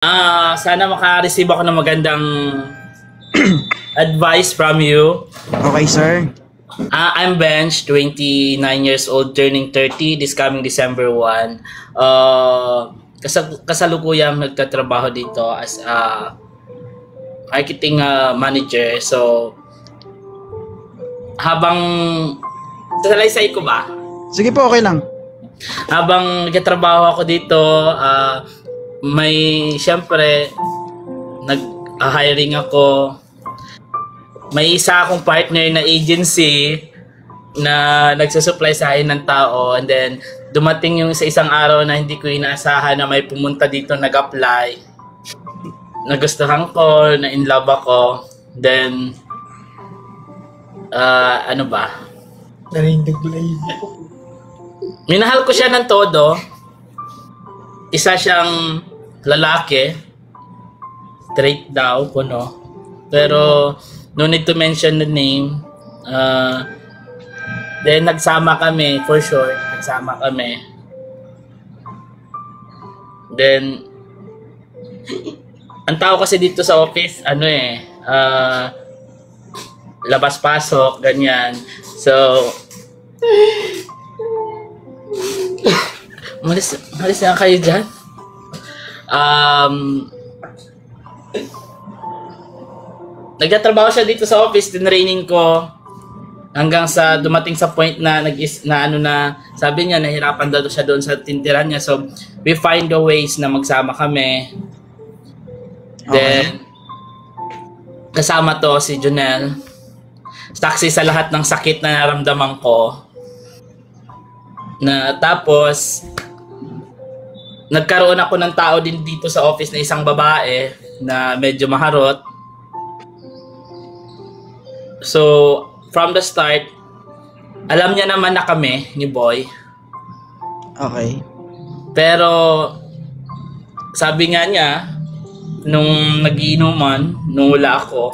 Sana maka-receive ako ng magandang advice from you. Okay, sir. I'm Bench, 29 years old, turning 30 this coming December 1. Kasalukuyang nagtatrabaho dito as marketing manager. So, habang sasalaysay ko ba? Sige po, okay lang. Habang nagtatrabaho ako dito, may siyempre nag-hiring ako. May isa akong partner na agency na nagsusupply sa akin ng tao, and then dumating yung sa isang araw na hindi ko inaasahan na may pumunta dito nag-apply. Nagustuhan ko, na in love ako. Then ano ba? Minahal ko siya ng todo. Isa siyang lalaki, straight daw, kuno. Pero no need to mention the name. Then nagsama kami, for sure. Nagsama kami. Then ang tao kasi dito sa office, labas-pasok, ganyan. So malis na kayo dyan. Nagtatrabaho siya dito sa office, tinraining ko hanggang sa dumating sa point na sabi niya nahirapan daw siya doon sa tintiran niya. So we find the ways na magsama kami. Then kasama to si Jonel. Saksi sa lahat ng sakit na naramdaman ko. Na tapos nagkaroon ako ng tao din dito sa office na isang babae na medyo maharot. So, from the start, alam niya naman na kami ni Boy. Okay. Pero, sabi nga niya, nung nagiinuman, nung wala ako,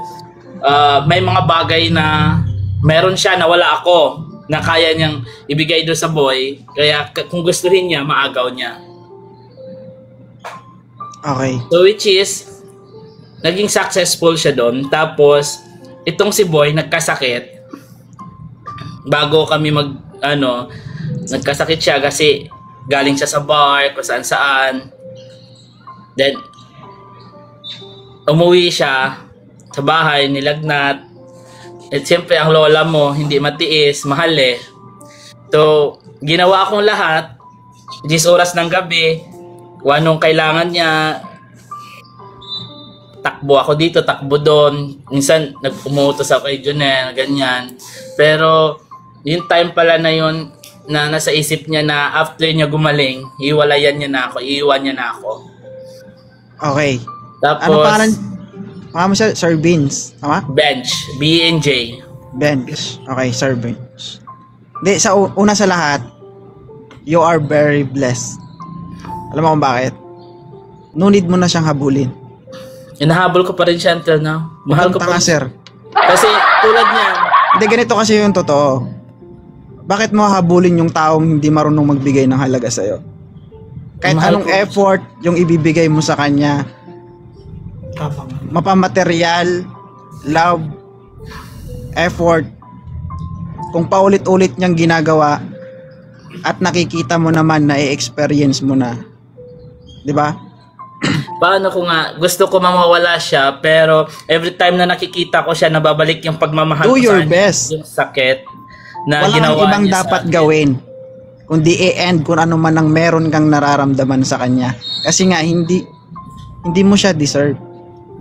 may mga bagay na meron siya na wala ako, na kaya niyang ibigay doon sa Boy. Kaya kung gustuhin niya, maagaw niya. Okay. So which is, naging successful siya doon. Tapos, itong si Boy nagkasakit. Bago kami nagkasakit siya kasi galing siya sa bar, kung saan saan. Then, umuwi siya sa bahay, nilagnat. At siyempre, ang lola mo, hindi matiis, mahal eh. So, ginawa akong lahat, 10 oras ng gabi, kung anong kailangan niya. Takbo ako dito, takbo doon. Minsan, nag-umutos ako kay Jonel, ganyan. Pero, yung time pala na yun, na nasa isip niya na after niya gumaling, iiwan niya na ako. Okay. Tapos, ano pangalan mo siya? Sir Beans, tama? Bench, B-N-J. Bench. Okay, Sir Bench. Hindi, una sa lahat, you are very blessed. Alam mo kung bakit? No need mo na siyang habulin. Inahabol ko pa rin siya until now. Mahal ko pa rin. Sir. Kasi tulad niya. Hindi, ganito kasi yung totoo. Bakit mo habulin yung taong hindi marunong magbigay ng halaga sa'yo? Kahit anong effort yung ibibigay mo sa kanya, mapamaterial, love, effort, kung paulit-ulit niyang ginagawa at nakikita mo naman na i-experience mo na, di ba? Paano ko nga, gusto ko mamawala siya, pero every time na nakikita ko siya, nababalik yung pagmamahal do ko your sa best. Yung sakit na wala ginawa ibang niya dapat gawin kundi i-end kung ano man ang meron kang nararamdaman sa kanya, kasi nga hindi mo siya deserve.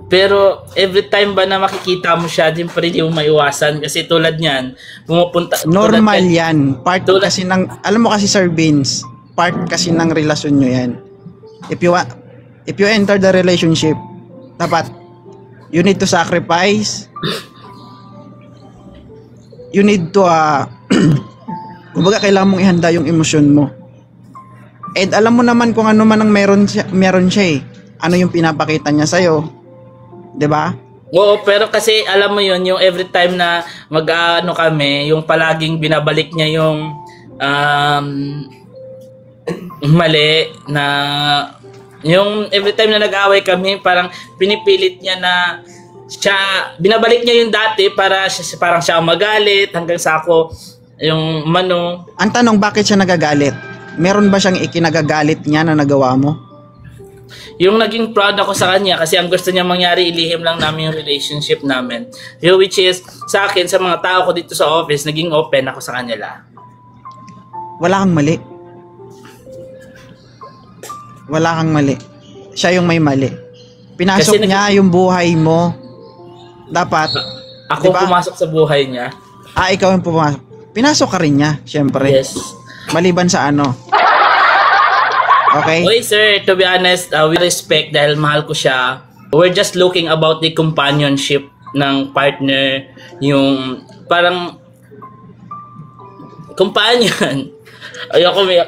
Pero every time ba na makikita mo siya, din pa rin hindi mo maiwasan kasi tulad niyan, pumupunta normal yan, part kasi ng, alam mo kasi Sir Vince, part kasi ng relasyon nyo yan. If you enter the relationship, dapat you need to sacrifice, you need to kumbaga kailangan mong ihanda yung emosyon mo. And alam mo naman kung ano man ang meron siya eh. Ano yung pinapakita niya sa'yo, 'di ba? Oo, pero kasi alam mo yun, yung every time na kami, yung palaging binabalik niya yung mali na Yung every time na nag-away kami, parang pinipilit niya na binabalik niya yung dati para parang siya ang magalit hanggang sa ako yung mano. Ang tanong, bakit siya nagagalit? Meron ba siyang ikinagagalit niya na nagawa mo? Yung naging proud ako sa kanya kasi ang gusto niya mangyari, ilihim lang namin yung relationship namin. Which is, sa akin, sa mga tao ko dito sa office, naging open ako sa kanila. Wala kang mali. Wala kang mali. Siya yung may mali. Pinasok niya yung buhay mo. Dapat, ako diba? Pumasok sa buhay niya. Ikaw yung pumasok. Pinasok ka rin niya, syempre. Yes. Maliban sa ano. Okay? Okay, sir. To be honest, we respect dahil mahal ko siya. We're just looking about the companionship ng partner. Yung parang companion. Ayoko may...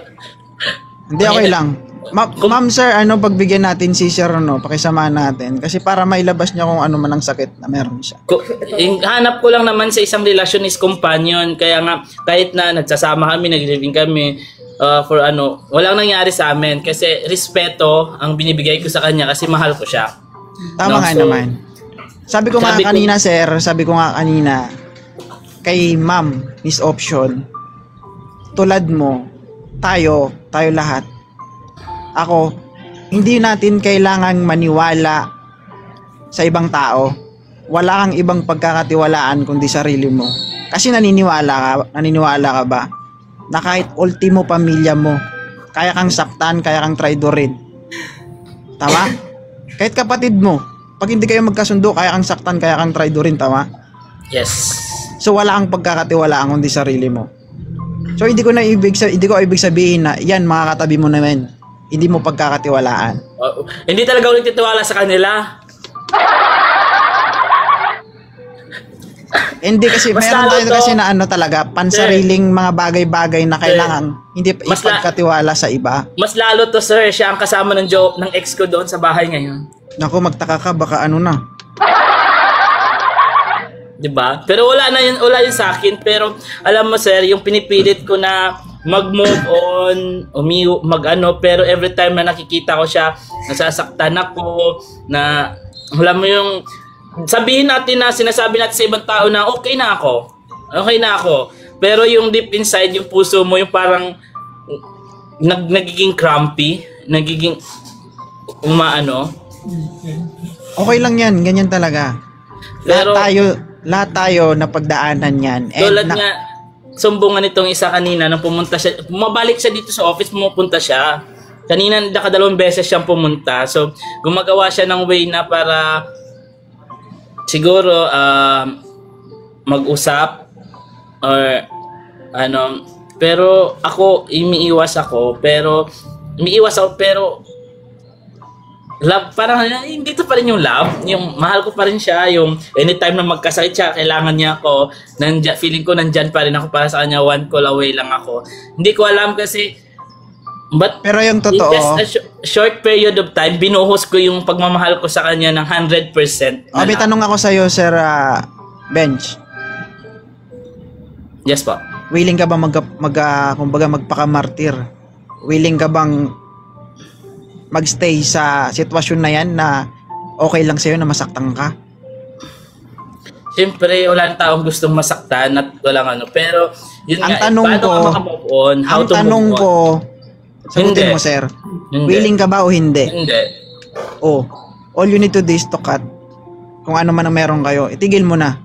Hindi, okay lang. Ma'am sir, pagbigyan natin si sir, pakisamahan natin. Kasi para mailabas niya kung ano man ang sakit na meron siya. Hanap ko lang naman sa isang relasyon is companion. Kaya nga, kahit na nagsasama kami, nag-living kami, walang nangyari sa amin. Kasi respeto ang binibigay ko sa kanya kasi mahal ko siya. Tama nga naman. Sabi ko nga kanina, kay ma'am, Miss Option, tulad mo, tayo lahat, ako, hindi natin kailangang maniwala sa ibang tao. Wala kang ibang pagkakatiwalaan kundi sarili mo. Kasi naniniwala ka ba na kahit ultimo pamilya mo, kaya kang saktan, kaya kang traidorin. Tama? Kahit kapatid mo, pag hindi kayo magkasundo, kaya kang saktan, kaya kang traidorin, tama? Yes. So wala kang pagkakatiwalaan kundi sarili mo. So hindi ko ibig sabihin na yan, mga katabi mo naman, hindi mo pagkakatiwalaan. Hindi talaga ako nagtitiwala sa kanila. Hindi kasi meron tayo kasi na talaga pansariling mga bagay-bagay na kailangan hindi ipagkatiwala sa iba. Mas lalo to, sir, siya ang kasama ng ex ko doon sa bahay ngayon. Naku, magtaka ka, baka na. 'Di ba? Pero wala yun sa akin, pero alam mo, sir, yung pinipilit ko na mag-move on, pero every time na nakikita ko siya, nasasaktan ako, na alam mo yung sabihin natin na sinasabi natin sa ibang tao na okay na ako. Pero yung deep inside, yung puso mo, yung parang nagiging crampy, nagiging umaano. Okay lang yan, ganyan talaga. Pero lahat tayo napagdaanan yan. Tulad nga, sumbungan nitong isa kanina nang pumunta siya, bumabalik siya dito sa office, pumupunta siya. Kanina nakadalawang beses siyang pumunta. So, gumagawa siya ng way na para siguro mag-usap or pero ako umiiwas ako, pero love, parang hindi to pa rin yung love, yung mahal ko pa rin siya, yung anytime na magkasakit siya, kailangan niya ako, feeling ko nandyan pa rin ako para sa kanya, one call away lang ako. Hindi ko alam kasi, but pero yung totoo, in just a short period of time, binuhos ko yung pagmamahal ko sa kanya ng 100%. May tanong ako sa iyo, Sir Bench. Yes po. Willing ka ba kumbaga magpaka-martir? Willing ka bang magstay sa sitwasyon na yan na okay lang sa'yo na masaktan ka? Siyempre, wala nang taong gustong masaktan at walang pero yun ang nga, tanong ko, move on, how ang to tanong move on. ko, sagutin mo, sir. Hindi. Willing ka ba o hindi? Hindi. All you need to do is to cut. Kung ano man ang meron kayo, itigil mo na.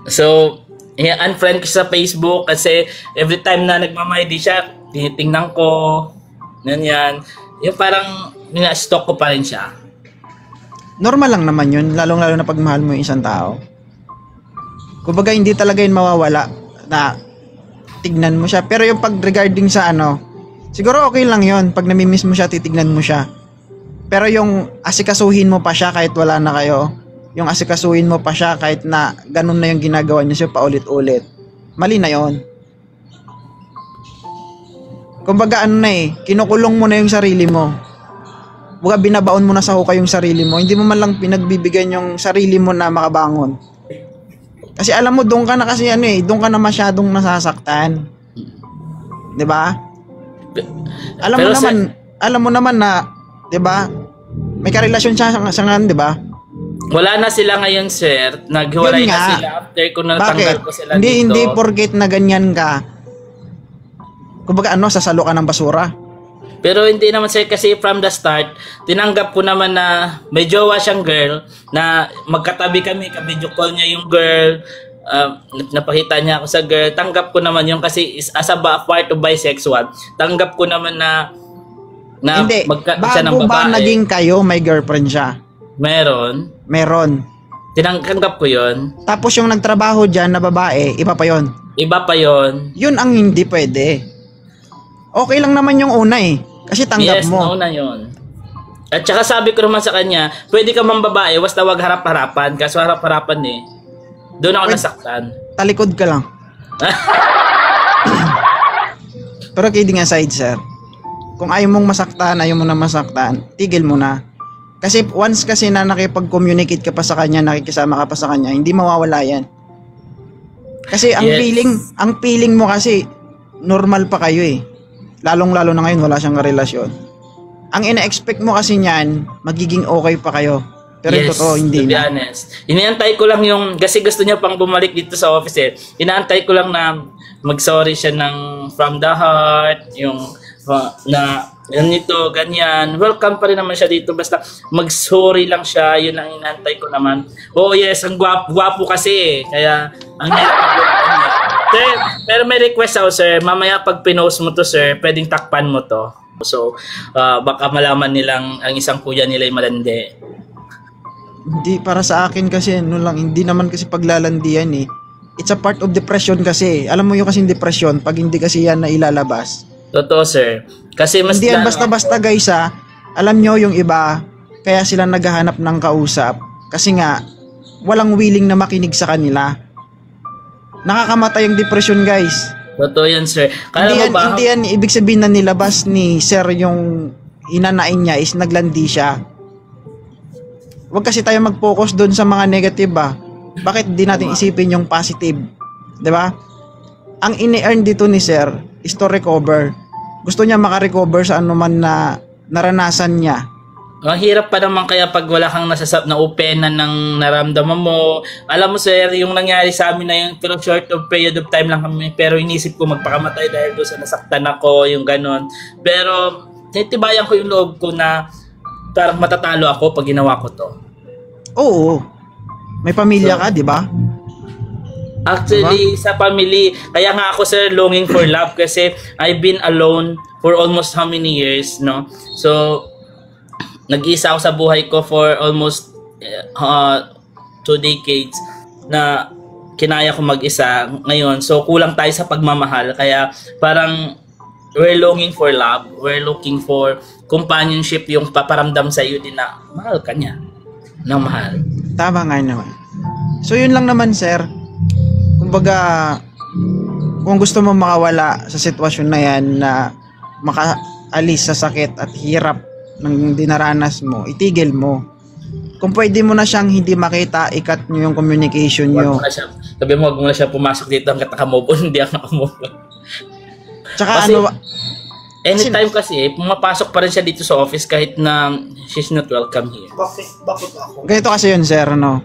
So, unfriend ko sa Facebook kasi every time na nagmamahidi siya, tinitingnan ko, yan. Yung parang nina-stalk ko pa rin siya. Normal lang naman yun, lalong-lalo na pag mahal mo yung isang tao. Kumbaga hindi talaga yun mawawala na tignan mo siya. Pero yung pag regarding sa siguro okay lang yun. Pag namimiss mo siya, titignan mo siya. Pero yung asikasuhin mo pa siya kahit wala na kayo, yung asikasuhin mo pa siya kahit na ganun na yung ginagawa niya siya paulit-ulit, mali na yun. Kumbaga kinukulong mo na yung sarili mo. Kumbaga binabaon mo na sa hukay yung sarili mo. Hindi mo man lang pinagbibigyan yung sarili mo na makabangon. Kasi alam mo, doon ka na kasi doon ka na masyadong nasasaktan. 'Di ba? Alam mo naman na 'Di ba? May karelasyon siya sa ngayon, 'di ba? Wala na sila ngayon, sir. Naghiwalay Yun na nga. sila after ko natanggal ko sila Hindi, dito. hindi porket na ganyan ka. Kumbaga sasalo ka ng basura. Pero hindi naman, sir, kasi from the start, tinanggap ko naman na may jowa siyang girl, na magkatabi kami, ka-video call niya yung girl, napakita niya ako sa girl. Tanggap ko naman yung kasi as a part of bisexual, tanggap ko naman na Hindi, siya ng bago ba babae. naging kayo, may girlfriend siya? Meron. Tinanggap ko yon. Tapos yung nagtrabaho dyan na babae, iba pa yon. Iba pa yon. Yun ang hindi pwede. Okay lang naman yung una eh. Kasi tanggap Yes, mo. nauna yun. At saka sabi ko naman sa kanya, pwede ka mang babae, basta wag harap-harapan. Kaso harap-harapan eh. Doon ako nasaktan. Talikod ka lang. Pero kidding aside, sir. Kung ayaw mong masaktan, ayaw mo na masaktan, tigil mo na. Kasi once kasi na nakipag-communicate ka pa sa kanya, nakikisama ka pa sa kanya, hindi mawawala yan. Kasi ang Yes. feeling mo kasi normal pa kayo eh. Lalong-lalo na ngayon wala siyang relasyon. Ang ina-expect mo kasi niyan, magiging okay pa kayo. Pero Yes, totoo hindi to be na. honest. Inaantay ko lang yung, kasi gusto niya pang bumalik dito sa office eh. Inaantay ko lang na mag-sorry siya ng from the heart, yung na ganito, ganyan. Welcome pa rin naman siya dito. Basta mag-sorry lang siya. Yun ang inaantay ko naman. Oh yes, ang gwapo kasi eh. Kaya, ang sir, pero may request ako, sir. Mamaya pag pinost mo to, sir, pwedeng takpan mo to. So, baka malaman nilang ang isang kuya nila ay malandi. Hindi, para sa akin kasi hindi naman kasi paglalandian eh. It's a part of depression kasi. Alam mo yung kasing depression, pag hindi kasi yan na ilalabas. Totoo, sir. Kasi mas Hindi yan basta-basta guys ha. Alam nyo yung iba, kaya sila naghahanap ng kausap. Kasi nga, walang willing na makinig sa kanila. Nakakamatay yung depression guys. Totoo yan, sir. Kala mo ba? Hindi yan ibig sabihin na nilabas ni sir yung hinanain niya is naglandi siya. Huwag kasi tayo mag-focus doon sa mga negative ba. Bakit di natin isipin yung positive? 'Di ba? Ang ini-earn dito ni sir is to recover. Gusto niya maka-recover sa anuman na naranasan niya. Ang hirap pa naman kaya pag wala kang na openan ng naramdaman mo. Alam mo, sir, yung nangyari sa amin na yung pero short of period of time lang kami. Pero inisip ko magpakamatay dahil doon sa nasaktan ako, yung ganon. Pero tinitibayan ko yung loob ko na parang matatalo ako pag ginawa ko to. Oo. May pamilya ka, di ba? Actually, sa family, kaya nga ako, sir, longing for love kasi I've been alone for almost how many years, no? So, nag-iisa ako sa buhay ko for almost 2 decades na kinaya ko mag-isa ngayon. So, kulang tayo sa pagmamahal. Kaya parang we're longing for love. We're looking for companionship, yung paparamdam sa iyo din na mahal ka niya. Nang mahal. Tama nga naman. So yun lang naman sir. Kumbaga, kung gusto mo makawala sa sitwasyon na yan na makaalis sa sakit at hirap ng dinaranas mo, itigil mo. Kung pwede mo na siyang hindi makita, ikat nyo yung communication nyo. Sabi mo, wag mo na siya pumasok dito hanggat nakamove on. Hindi ako nakamove on. Tsaka Kasi, ano, anytime kasi, pumapasok pa rin siya dito sa office kahit na she's not welcome here. Bakit ako? ganito kasi yun sir, no?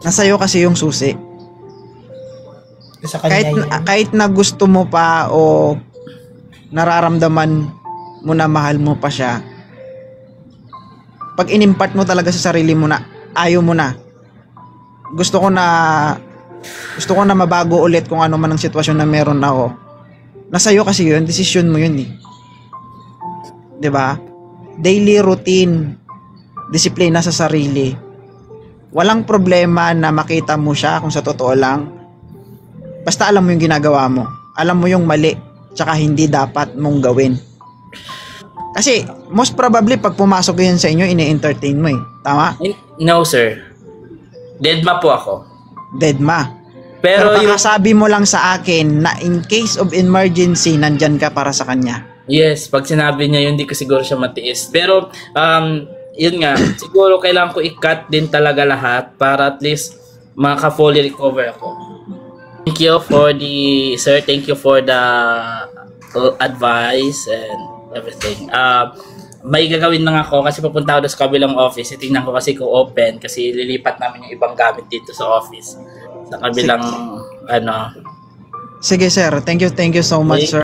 Nasa'yo kasi yung susi. Sa kanya yun. Kahit na gusto mo pa o nararamdaman mo na mahal mo pa siya, pag inimpart mo talaga sa sarili mo na ayaw mo na, gusto ko na mabago ulit kung ano man ang sitwasyon na meron ako, nasa'yo kasi yun, desisyon mo yun eh, 'di ba? Daily routine, disiplina sa sarili. Walang problema na makita mo siya kung sa totoo lang, basta alam mo yung ginagawa mo, alam mo yung mali tsaka hindi dapat mong gawin. Kasi most probably pag pumasok yun sa inyo, ini-entertain mo eh. Tama? No, sir. Deadma po ako. Deadma. Pero Pero yung... sabi mo lang sa akin na in case of emergency, nandyan ka para sa kanya. Yes, pag sinabi niya yun, hindi ko siguro siya matiis. Pero, yun nga, siguro kailangan ko i-cut din talaga lahat para at least maka-fully recover ako. Thank you for sir, thank you for the advice and everything. may gagawin lang ako kasi pupunta ako doon sa kabilang office. Tingnan ko kasi kung open kasi lilipat namin yung ibang gamit dito sa office. Sa kabilang, Sige sir, thank you so much Okay. sir.